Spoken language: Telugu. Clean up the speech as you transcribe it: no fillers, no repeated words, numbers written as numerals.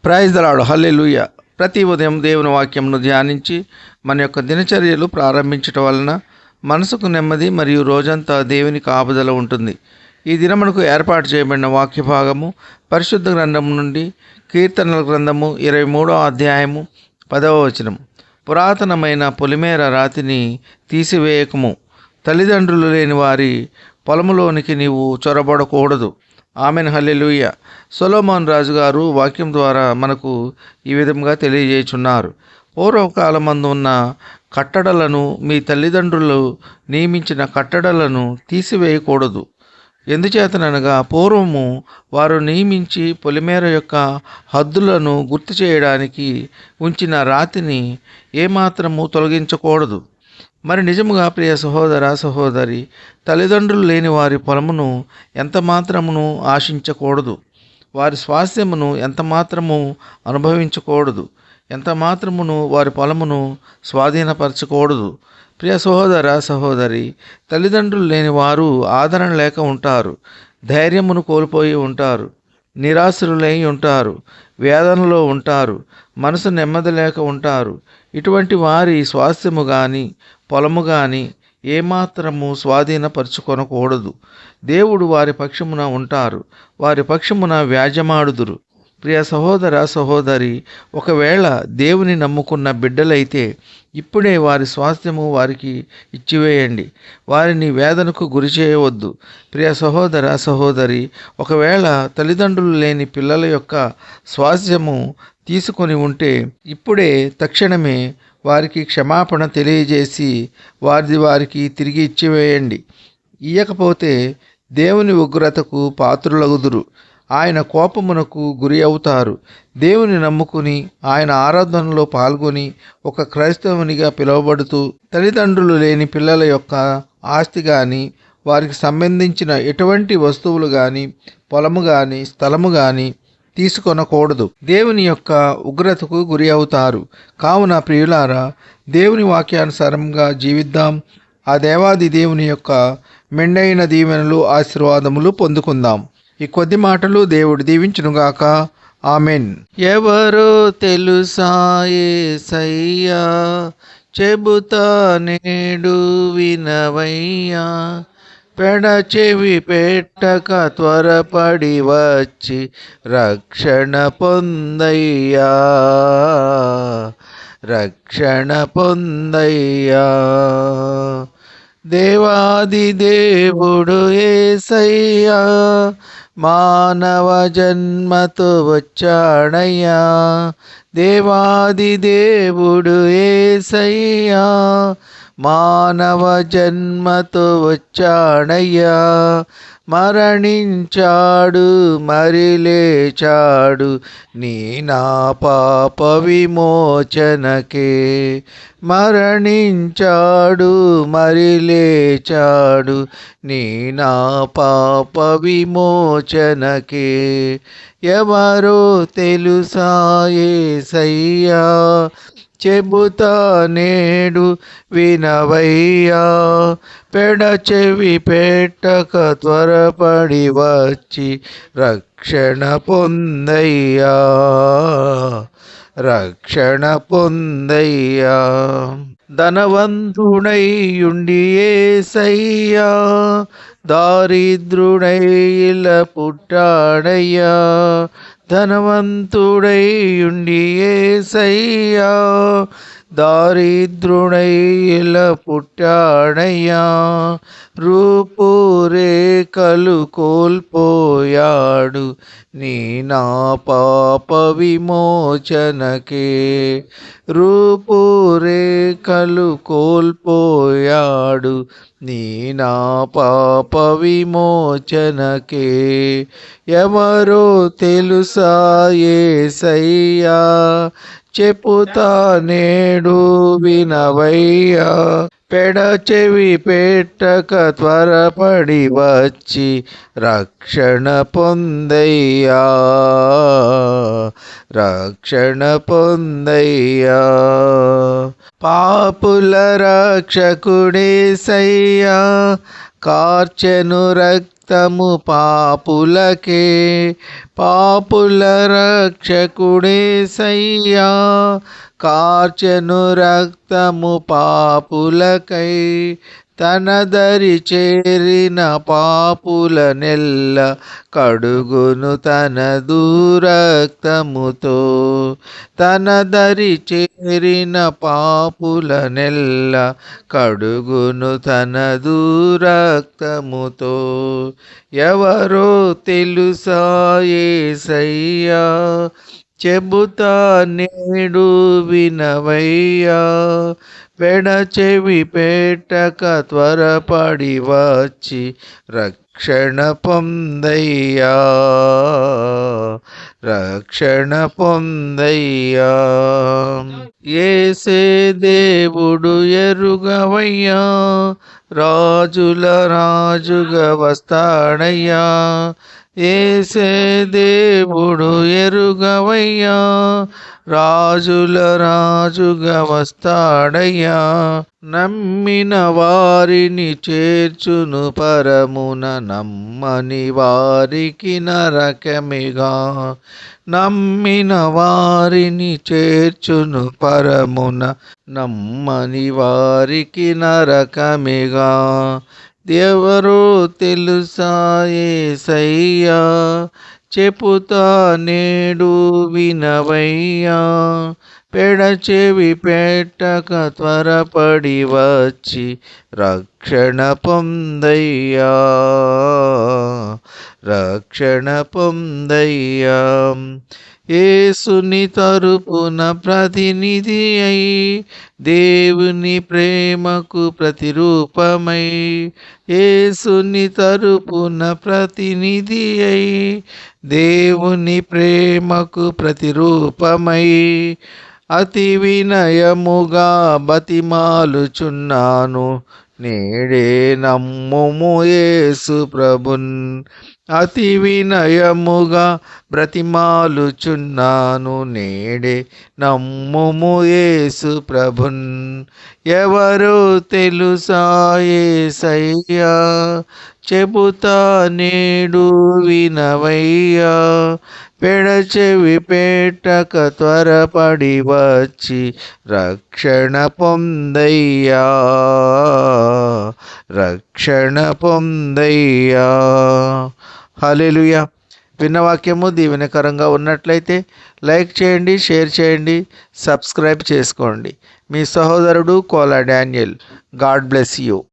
ప్రైజ్ ద లార్డ్, హల్లెలూయా. ప్రతి ఉదయం దేవుని వాక్యంను ధ్యానించి మన యొక్క దినచర్యలు ప్రారంభించటం వలన మనసుకు నెమ్మది మరియు రోజంతా దేవుని కాపుదల ఉంటుంది. ఈ దినమునకు ఏర్పాటు చేయబడిన వాక్య భాగము పరిశుద్ధ గ్రంథము నుండి కీర్తనల గ్రంథము 23వ అధ్యాయము 10వ వచనం. పురాతనమైన పొలిమేర రాతిని తీసివేయకము, తల్లిదండ్రులు లేని వారి పొలములోనికి నీవు చొరబడకూడదు. ఆమెన్, హల్లెలూయా. సొలొమోన్ రాజు గారు వాక్యం ద్వారా మనకు ఈ విధంగా తెలియజేయుచున్నారు. పూర్వకాలమందు ఉన్న కట్టడలను, మీ తల్లిదండ్రులు నియమించిన కట్టడలను తీసివేయకూడదు. ఎందుచేతననగా పూర్వము వారు నియమించి పొలిమేర యొక్క హద్దులను గుర్తు చేయడానికి ఉంచిన రాతిని ఏమాత్రము తొలగించకూడదు. మరి నిజముగా ప్రియ సహోదర సహోదరి, తల్లిదండ్రులు లేని వారి పొలమును ఎంత మాత్రమును ఆశించకూడదు. వారి స్వాస్థ్యమును ఎంత మాత్రము అనుభవించకూడదు. ఎంత మాత్రమును వారి పొలమును స్వాధీనపరచకూడదు. ప్రియ సహోదర సహోదరి, తల్లిదండ్రులు లేని వారు ఆదరణ లేక ఉంటారు, ధైర్యమును కోల్పోయి ఉంటారు, నిరాశ్రులై ఉంటారు, వేదనలో ఉంటారు, మనసు నెమ్మది లేక ఉంటారు. ఇటువంటి వారి స్వాస్థ్యము కానీ పొలము కానీ ఏమాత్రము స్వాధీనపరచుకొనకూడదు. దేవుడు వారి పక్షమున ఉంటారు, వారి పక్షమున వ్యాజ్యమాడుదురు. ప్రియ సహోదర సహోదరి, ఒకవేళ దేవుని నమ్ముకున్న బిడ్డలైతే ఇప్పుడే వారి స్వాస్థ్యము వారికి ఇచ్చివేయండి. వారిని వేదనకు గురి చేయవద్దు. ప్రియ సహోదర సహోదరి, ఒకవేళ తల్లిదండ్రులు లేని పిల్లల యొక్క స్వాస్థ్యము తీసుకొని ఉంటే ఇప్పుడే తక్షణమే వారికి క్షమాపణ తెలియజేసి వారికి తిరిగి ఇచ్చివేయండి. ఇయ్యకపోతే దేవుని ఉగ్రతకు పాత్రులగుదురు. ఆయన కోపమునకు గురి అవుతారు. దేవుని నమ్ముకుని ఆయన ఆరాధనలో పాల్గొని ఒక క్రైస్తవునిగా పిలువబడుతూ తల్లిదండ్రులు లేని పిల్లల యొక్క ఆస్తి కానీ, వారికి సంబంధించిన ఎటువంటి వస్తువులు కానీ, పొలము కానీ, స్థలము కానీ తీసుకొనకూడదు. దేవుని యొక్క ఉగ్రతకు గురి అవుతారు. కావున ప్రియులారా, దేవుని వాక్యానుసారంగా జీవిద్దాం. ఆ దేవాది దేవుని యొక్క మెండైన దీవెనలు, ఆశీర్వాదములు పొందుకుందాం. ఈ కొద్ది మాటలు దేవుడు దీవించునుగాక. ఆమెన్. ఎవరో తెలుసా యేసయ్యా, చెబుతా నేడు వినవయ్యా, పెడచెవి పెట్టక త్వరపడి వచ్చి రక్షణ పొందయ్యా, రక్షణ పొందయ్యా. దేవాది దేవుడు యేసయ్యా మానవ జన్మతో వచ్చాడయ్యా. దేవాది దేవుడు యేసయ్యా మానవ జన్మతో వచ్చాడయ్యా. మరణించాడు, మరి లేచాడు, నీ నా పాప విమోచనకే. మరణించాడు, మరి లేచాడు, నీ నా పాప విమోచనకే. ఎవరో తెలుసా యేసయ్యా, చెబుతా నేడు వినవయ్యా, పెడచెవి పెట్టక త్వరపడి వచ్చి రక్షణ పొందయ్యా, రక్షణ పొందయ్యా. ధనవంతుడైయుండి యేసయ్యా దారిద్రుడై ఇలా పుట్టాడయ్యా. ధనవంతుడైయుండి యేసయ్యా దారిద్రుడై ఇలా పుట్టాడయ్యా. రూపురేఖలు కోల్పోయాడు, నీ నా పాప విమోచనకే. రూపురేఖలు కోల్పోయాడు, నీ నా పాప విమోచనకే. ఎవరో తెలుసా యేసయ్యా, చెప్పుతా నేడు వినవయ్యా, పెడచెవి పెట్టక త్వరపడి వచ్చి రక్షణ పొందయ్యా, రక్షణ పొందయ్యా. పాపుల రక్షకుడేసయ్యా కార్చెను రక్త రక్తము పాపులకే, పాపుల రక్షకుడేసయ్యా, కార్చెను రక్తము పాపులకై, తన దరి చేరిన పాపులనెల్ల కడుగును తన రక్తముతో. తన దరి చేరిన పాపులనెల్ల కడుగును తన రక్తముతో. ఎవరో తెలుసా యేసయ్యా, చెబుతా నేడు వినవయ్యా, పెడచెవి పెట్టక త్వరపడి వచ్చి రక్షణ పొందయ్యా, రక్షణ పొందయ్యా. యేసే దేవుడు ఎరుగవయ్యా, రాజుల రాజుగా వస్తాడయ్యా. యేసే దేవుడు ఎరుగవయ్యా, రాజుల రాజుగా వస్తాడయ్యా. నమ్మిన వారిని చేర్చును పరమున, నమ్మని వారికి నరకమిగా. నమ్మిన వారిని చేర్చును పరమున, నమ్మని వారికి నరకమిగా. ఎవరో తెలుసా యేసయ్యా, చెప్పుతా నేడు వినవయ్యా, పెడచెవి పెట్టక త్వరపడి వచ్చి రక్షణ పొందయ్యా, రక్షణ పొందయ్యా. యేసుని తరపున ప్రతినిధి అయి, దేవుని ప్రేమకు ప్రతిరూపమై, యేసుని తరపున ప్రతినిధి అయి, దేవుని ప్రేమకు ప్రతిరూపమై, అతి వినయముగా బతిమాలుచున్నాను, నేడే నమ్ముము యేసు ప్రభున్. అతి వినయముగా బ్రతిమాలుచున్నాను, నేడే నమ్ముము యేసు ప్రభున్. ఎవరో తెలుసా యేసయ్యా, చెబుతా నేడు వినవయ్యా, పెడచెవి పెట్టక త్వరపడి వచ్చి రక్షణ పొందయ్యా, రక్షణ పొందయ్యా. హల్లెలూయా. విన్న వాక్యము దీవెనకరంగా ఉన్నట్లయితే లైక్ చేయండి, షేర్ చేయండి, సబ్స్క్రైబ్ చేసుకోండి. మీ సహోదరుడు Kola Daniel. God bless you.